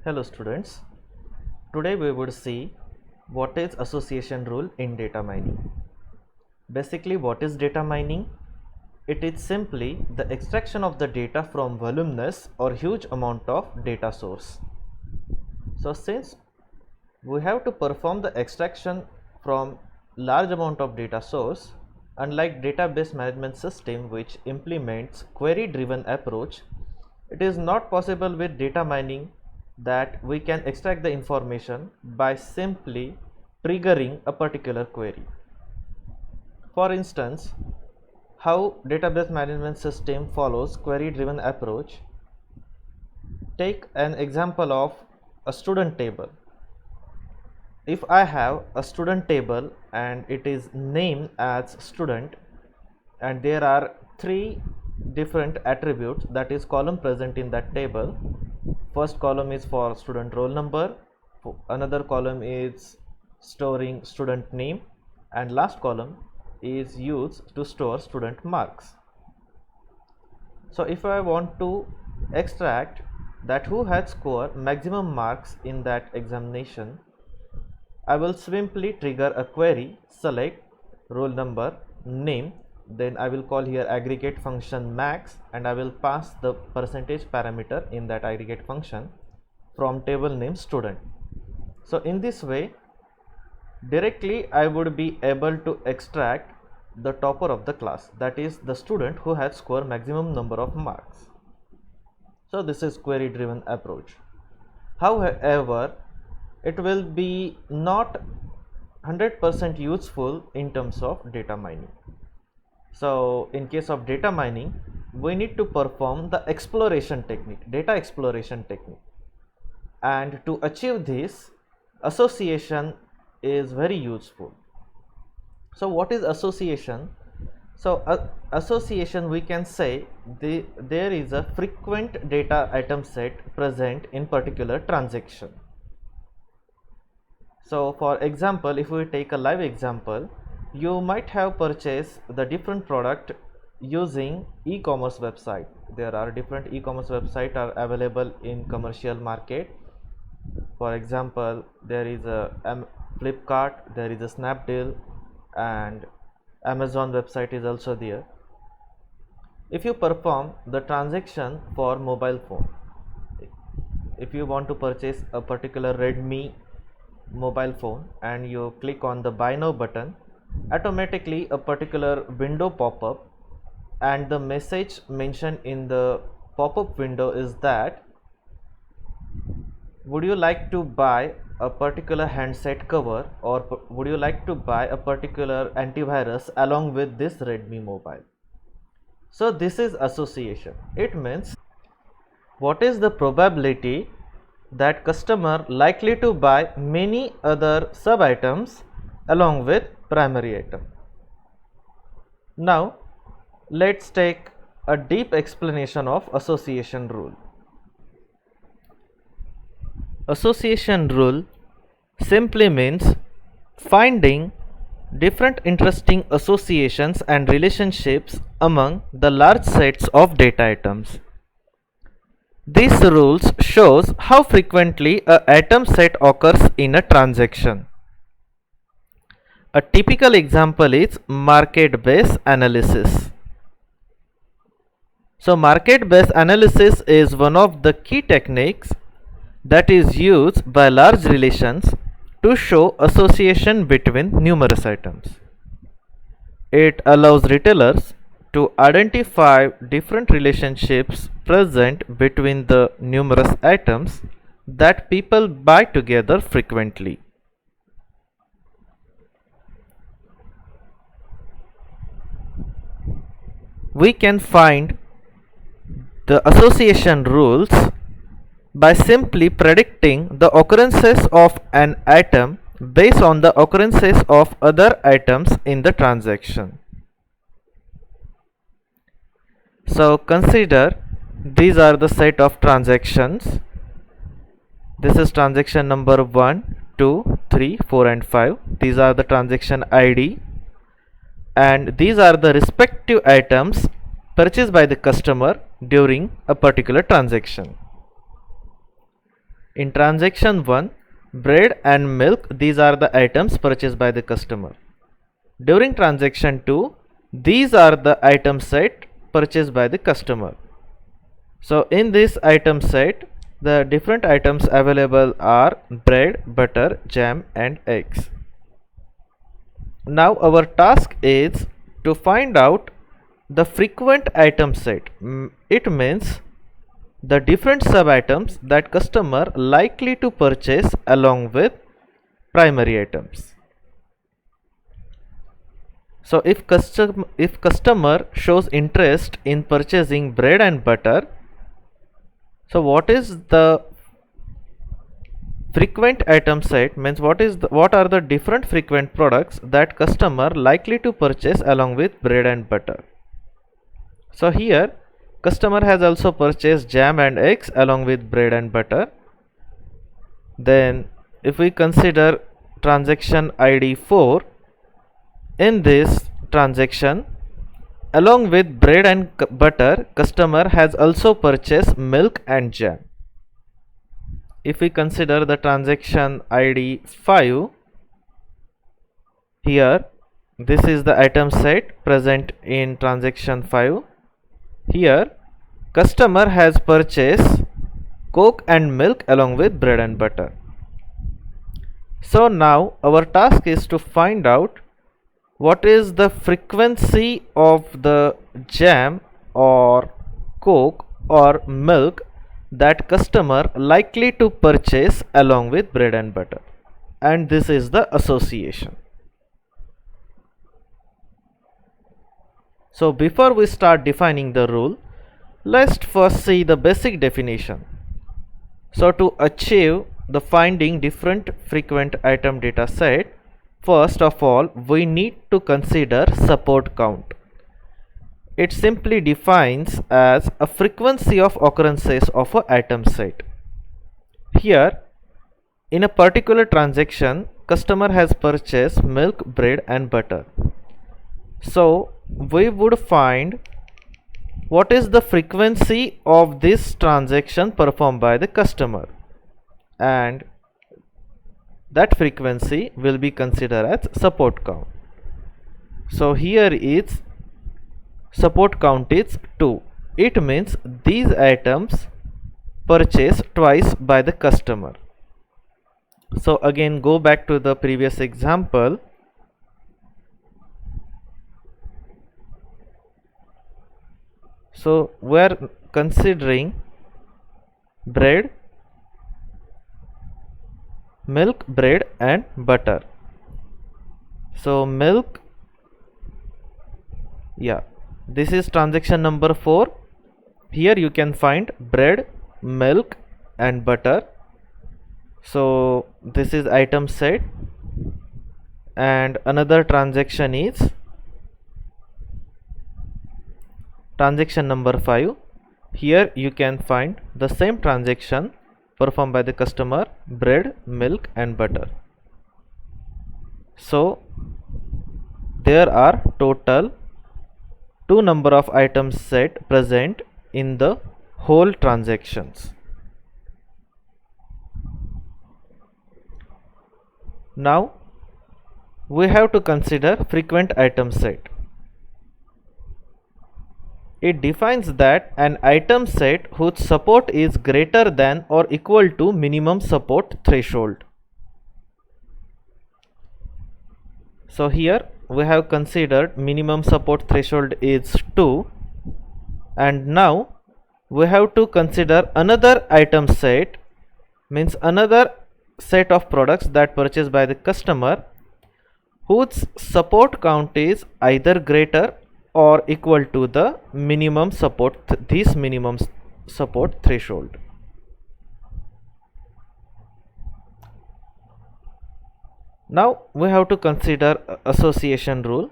Hello students, today we would see what is association rule in data mining. Basically, what is data mining? It is simply the extraction of the data from voluminous or huge amount of data source. So since we have to perform the extraction from large amount of data source, unlike database management system which implements query driven approach, it is not possible with data mining that we can extract the information by simply triggering a particular query. For instance, how database management system follows query driven approach. Take an example of a student table. If I have a student table and it is named as student and there are three different attributes, that is column present in that table. First column is for student roll number, another column is storing student name, and last column is used to store student marks. So if I want to extract that who had scored maximum marks in that examination, I will simply trigger a query, select roll number, name, then I will call here aggregate function max and I will pass the percentage parameter in that aggregate function from table name student. So in this way, directly I would be able to extract the topper of the class, that is the student who has scored maximum number of marks. So this is query driven approach. However, it will be not 100% useful in terms of data mining. So in case of data mining, we need to perform the exploration technique, data exploration technique, and to achieve this, association is very useful. So what is association? So association, we can say there is a frequent data item set present in particular transaction. So for example, if we take a live example, you might have purchased the different product using e-commerce website. There are different e-commerce websites are available in commercial market. For example, there is a Flipkart, there is a Snapdeal, and Amazon website is also there. If you perform the transaction for mobile phone, if you want to purchase a particular Redmi mobile phone and you click on the buy now button, automatically a particular window pop up and the message mentioned in the pop-up window is that would you like to buy a particular handset cover or would you like to buy a particular antivirus along with this Redmi mobile. So this is association. It means what is the probability that customer likely to buy many other sub items along with primary item. Now let's take a deep explanation of association rule. Association rule simply means finding different interesting associations and relationships among the large sets of data items. These rules shows how frequently a item set occurs in a transaction. A typical example is market-based analysis. So market-based analysis is one of the key techniques that is used by large relations to show association between numerous items. It allows retailers to identify different relationships present between the numerous items that people buy together frequently. We can find the association rules by simply predicting the occurrences of an item based on the occurrences of other items in the transaction. So consider these are the set of transactions. This is transaction number 1, 2, 3, 4 and 5. These are the transaction ID and these are the respective items purchased by the customer during a particular transaction. In transaction 1, bread and milk, these are the items purchased by the customer. During transaction 2, these are the item set purchased by the customer. So in this item set, the different items available are bread, butter, jam and eggs. Now our task is to find out the frequent item set. It means the different sub items that customer likely to purchase along with primary items. So if customer shows interest in purchasing bread and butter, so what is the frequent item set means what are the different frequent products that customer likely to purchase along with bread and butter. So here customer has also purchased jam and eggs along with bread and butter. Then if we consider transaction ID 4, in this transaction along with bread and butter, customer has also purchased milk and jam. If we consider the transaction ID 5, here this is the item set present in transaction 5. Here customer has purchased Coke and milk along with bread and butter. So now our task is to find out what is the frequency of the jam or Coke or milk that customer likely to purchase along with bread and butter, and this is the association. So before we start defining the rule, let's first see the basic definition. So to achieve the finding different frequent item data set, first of all we need to consider support count. It simply defines as a frequency of occurrences of an item set. Here in a particular transaction, customer has purchased milk, bread and butter. So we would find what is the frequency of this transaction performed by the customer, and that frequency will be considered as support count. So here is support count is 2. It means these items purchased twice by the customer. So again go back to the previous example. So we are considering bread, milk, bread and butter. So milk, this is transaction number 4. Here you can find bread, milk and butter. So this is item set, and another transaction is transaction number 5. Here you can find the same transaction performed by the customer, bread, milk and butter. So there are total 2 number of items set present in the whole transactions. Now we have to consider frequent item set. It defines that an item set whose support is greater than or equal to minimum support threshold. So here we have considered minimum support threshold is 2, and now we have to consider another item set, means another set of products that purchased by the customer whose support count is either greater or equal to the minimum support support threshold. Now we have to consider association rule.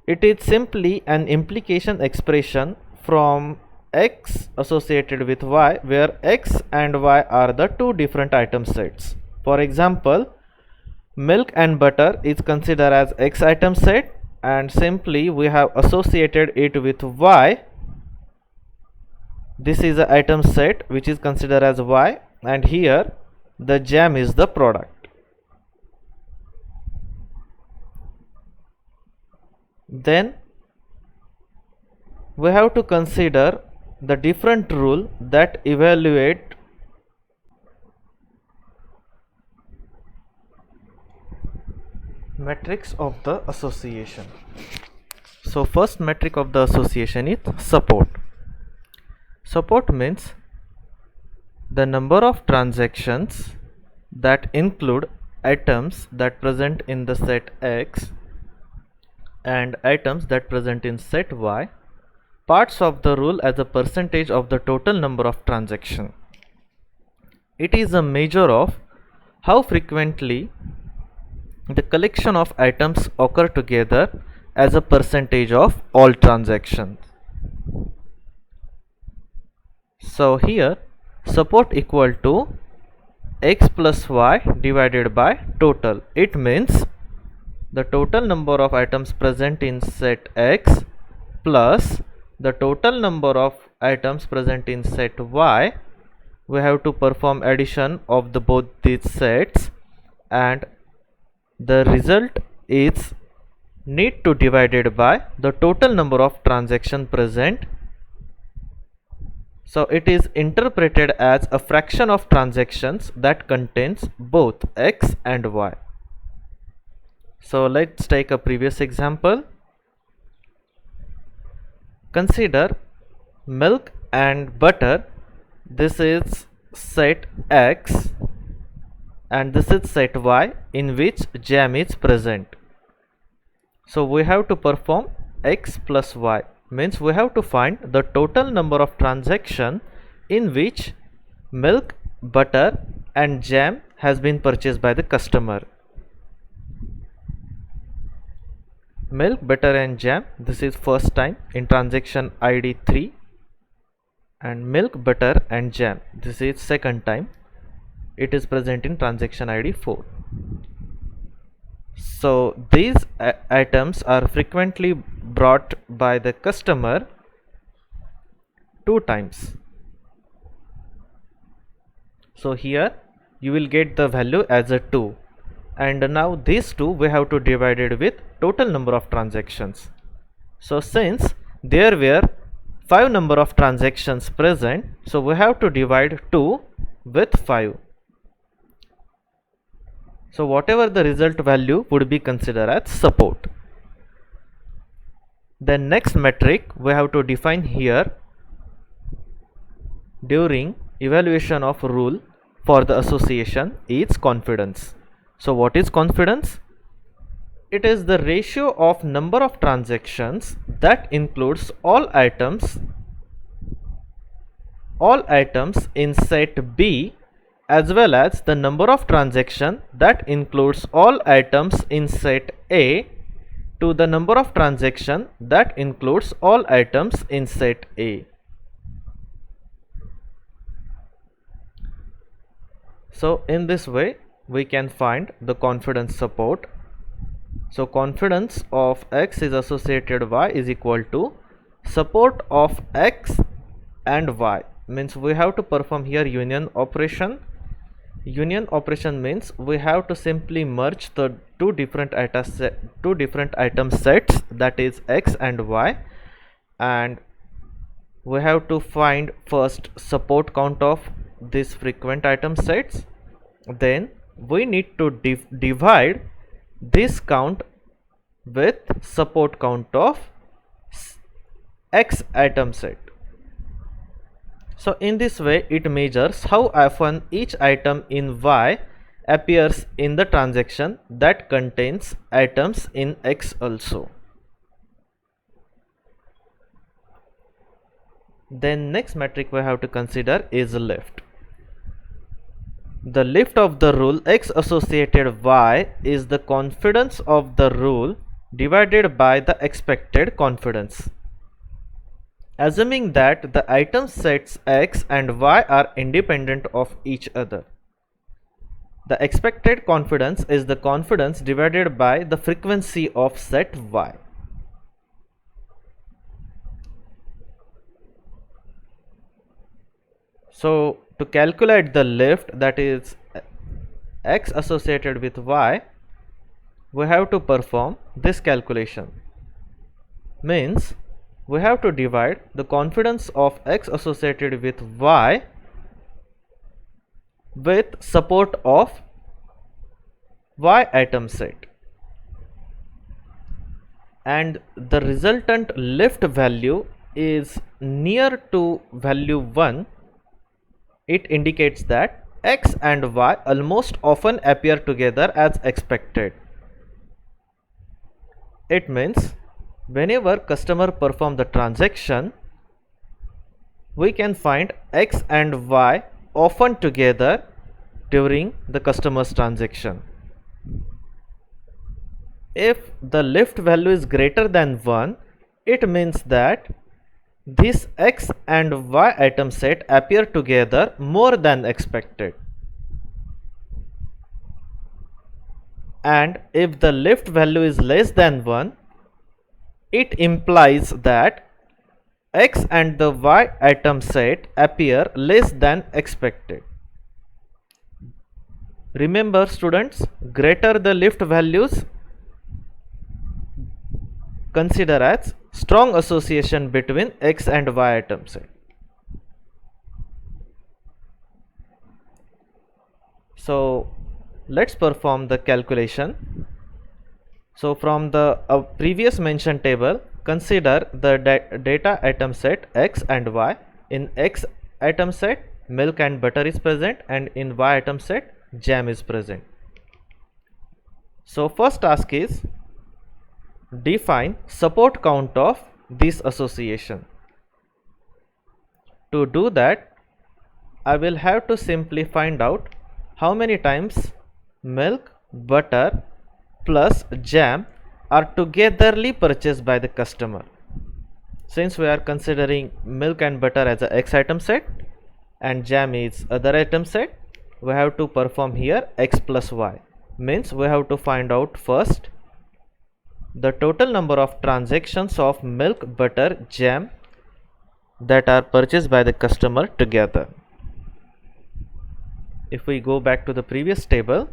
It is simply an implication expression from x associated with y, where x and y are the 2 different item sets. For example, milk and butter is considered as x item set, and simply we have associated it with y. This is an item set which is considered as y, and here the jam is the product. Then we have to consider the different rule that evaluate metrics of the association. So first metric of the association is support. Support means the number of transactions that include items that present in the set X and items that present in set Y, parts of the rule as a percentage of the total number of transactions. It is a measure of how frequently the collection of items occur together as a percentage of all transactions. So here support equal to X plus Y divided by total. It means the total number of items present in set X plus the total number of items present in set Y. We have to perform addition of the both these sets, and the result is need to divided by the total number of transactions present. So it is interpreted as a fraction of transactions that contains both X and Y. So let's take a previous example. Consider milk and butter. This is set X and this is set Y in which jam is present. So we have to perform X plus Y, means we have to find the total number of transactions in which milk, butter and jam has been purchased by the customer. Milk, butter and jam, this is first time in transaction ID 3, and milk, butter and jam, this is second time, it is present in transaction ID 4. So these items are frequently brought by the customer 2 times. So here you will get the value as a 2, and now these 2 we have to divide it with total number of transactions. So since there were 5 number of transactions present, so we have to divide 2 with 5. So whatever the result value would be considered as support. The next metric we have to define here during evaluation of rule for the association is confidence. So what is confidence? It is the ratio of number of transactions that includes all items in set B as well as the number of transactions that includes all items in set A to the number of transactions that includes all items in set A. So in this way we can find the confidence support. So confidence of X is associated Y is equal to support of X and Y, means we have to perform here union operation. Union operation means we have to simply merge the two different item sets, that is X and Y, and we have to find first support count of these frequent item sets. Then we need to divide this count with support count of X item set. So in this way it measures how often each item in Y appears in the transaction that contains items in X also. Then next metric we have to consider is lift. The lift of the rule X associated Y is the confidence of the rule divided by the expected confidence. Assuming that the item sets X and Y are independent of each other, the expected confidence is the confidence divided by the frequency of set Y. So to calculate the lift, that is x associated with y, we have to perform this calculation. Means we have to divide the confidence of x associated with y with support of y atom set, and the resultant lift value is near to value 1. It indicates that x and y almost often appear together as expected. It means whenever customer perform the transaction, we can find x and y often together during the customer's transaction. If the lift value is greater than 1, it means that this x and y atom set appear together more than expected. And if the lift value is less than 1, it implies that x and the y atom set appear less than expected. Remember students, greater the lift values, consider as strong association between x and y atom set. So let's perform the calculation. So from the previous mentioned table, consider the data atom set x and y. In x atom set, milk and butter is present, and in y atom set, jam is present. So first task is define support count of this association. To do that, I will have to simply find out how many times milk, butter plus jam are togetherly purchased by the customer. Since we are considering milk and butter as a x item set and jam is other item set, we have to perform here x plus y. Means we have to find out first the total number of transactions of milk, butter, jam that are purchased by the customer together. If we go back to the previous table,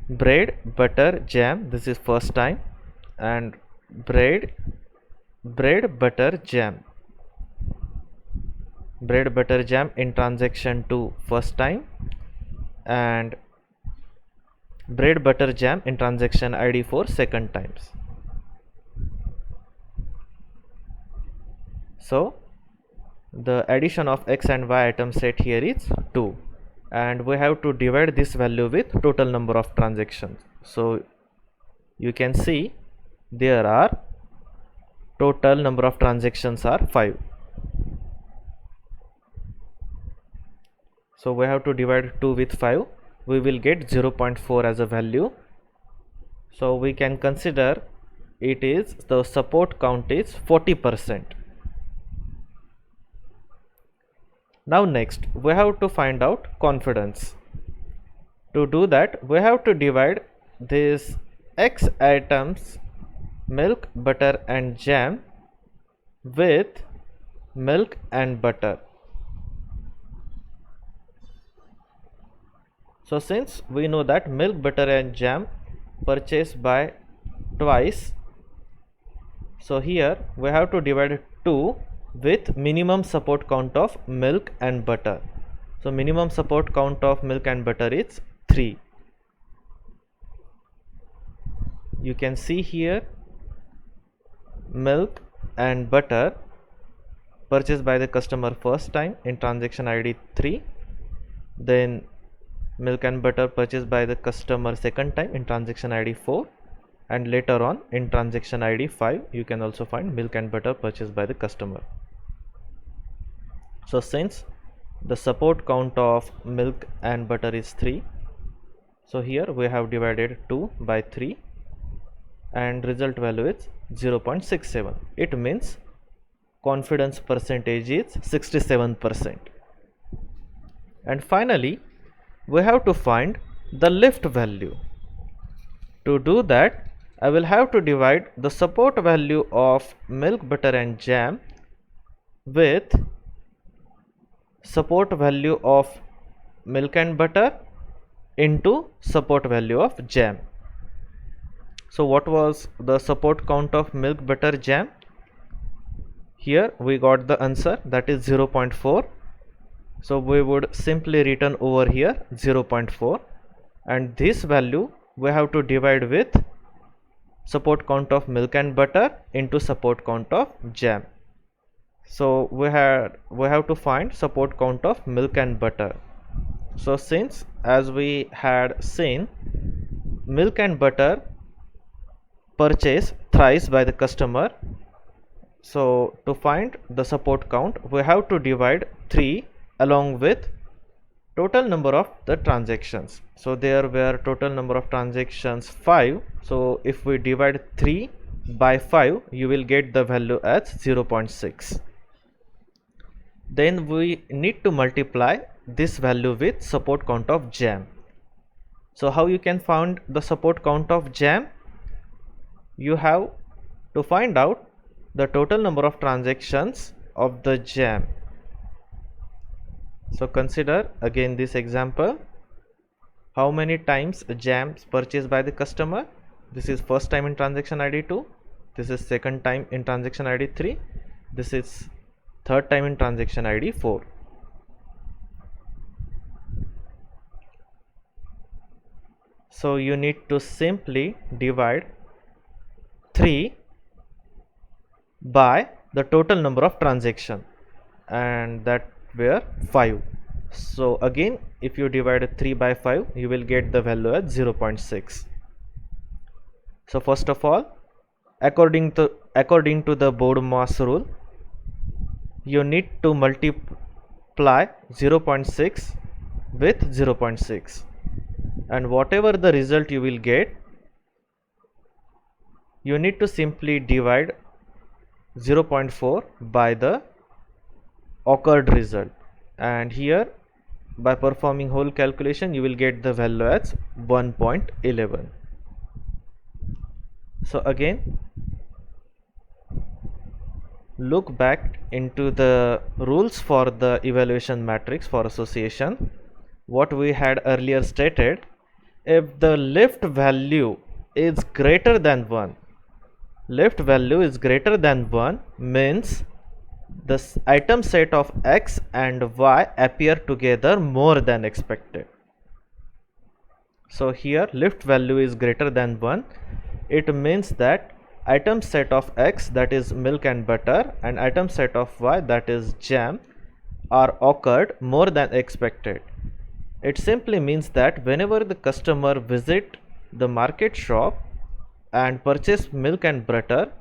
bread, butter, jam, this is first time, and bread, butter, jam. Bread, butter, jam in transaction 2 first time, and bread, butter, jam in transaction ID 4 second times. So the addition of x and y item set here is 2, and we have to divide this value with total number of transactions. So you can see there are total number of transactions are 5. So we have to divide 2 with 5. We will get 0.4 as a value. So we can consider it is the support count is 40%. Now next we have to find out confidence. To do that, we have to divide this x items milk, butter and jam with milk and butter. So since we know that milk, butter and jam purchased by twice, so here we have to divide 2 with minimum support count of milk and butter. So minimum support count of milk and butter is 3. You can see here milk and butter purchased by the customer first time in transaction ID 3, then milk and butter purchased by the customer second time in transaction ID 4, and later on in transaction ID 5 you can also find milk and butter purchased by the customer. So since the support count of milk and butter is 3, so here we have divided 2 by 3 and result value is 0.67. It means confidence percentage is 67%. And finally we have to find the lift value. To do that, I will have to divide the support value of milk, butter and jam with support value of milk and butter into support value of jam. So what was the support count of milk, butter, jam? Here we got the answer, that is 0.4. So we would simply return over here 0.4, and this value we have to divide with support count of milk and butter into support count of jam. So we have to find support count of milk and butter. So since, as we had seen, milk and butter purchased thrice by the customer, so to find the support count we have to divide 3 along with total number of the transactions. So there were total number of transactions 5. So if we divide 3 by 5, you will get the value as 0.6. Then we need to multiply this value with support count of jam. So how you can find the support count of jam? You have to find out the total number of transactions of the jam. So consider again this example. How many times jams purchased by the customer? This is first time in transaction ID 2. This is second time in transaction ID 3. This is third time in transaction ID 4. So you need to simply divide 3 by the total number of transaction, and that were 5. So again, if you divide 3 by 5, you will get the value as 0.6. So first of all, according to the BODMAS rule, you need to multiply 0.6 with 0.6, and whatever the result you will get, you need to simply divide 0.4 by the occurred result, and here by performing whole calculation you will get the value as 1.11. So again, look back into the rules for the evaluation matrix for association. What we had earlier stated, if the left value is greater than 1, means the item set of X and Y appear together more than expected. So here left value is greater than 1. It means that item set of X, that is milk and butter, and item set of Y, that is jam, are occurred more than expected. It simply means that whenever the customer visit the market shop and purchase milk and butter,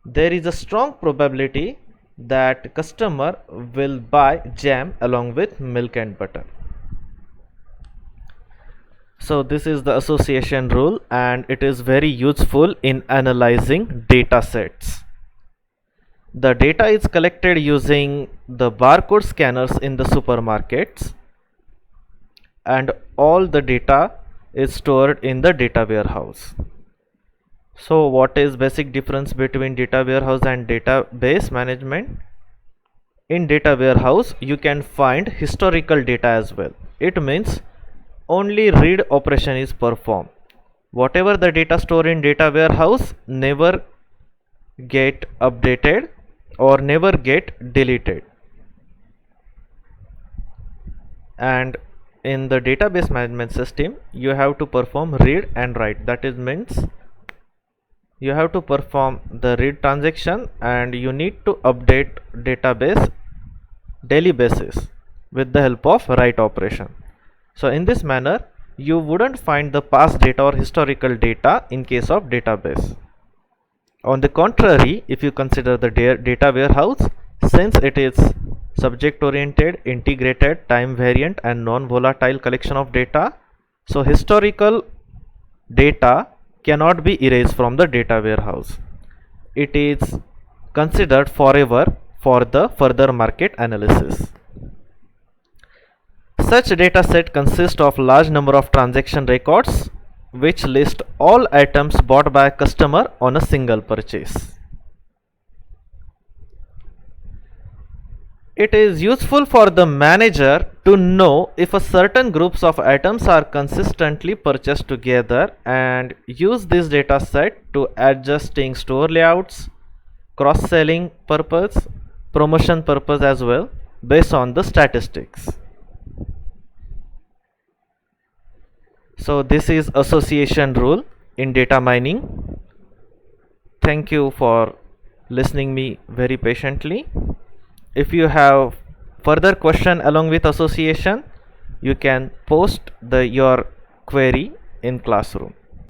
there is a strong probability that customer will buy jam along with milk and butter. So this is the association rule, and it is very useful in analyzing data sets. The data is collected using the barcode scanners in the supermarkets, and all the data is stored in the data warehouse. So what is basic difference between data warehouse and database management? In data warehouse you can find historical data as well. It means only read operation is performed. Whatever the data stored in data warehouse never get updated or never get deleted. And in the database management system you have to perform read and write. That is means you have to perform the read transaction and you need to update database daily basis with the help of write operation. So in this manner you wouldn't find the past data or historical data in case of database. On the contrary, if you consider the data warehouse, since it is subject oriented, integrated, time variant and non-volatile collection of data, so historical data cannot be erased from the data warehouse. It is considered forever for the further market analysis. Such data set consists of large number of transaction records which list all items bought by a customer on a single purchase. It is useful for the manager to know if a certain groups of items are consistently purchased together and use this data set to adjusting store layouts, cross-selling purpose, promotion purpose as well based on the statistics. So this is association rule in data mining. Thank you for listening me very patiently. If you have further question along with association, you can post your query in classroom.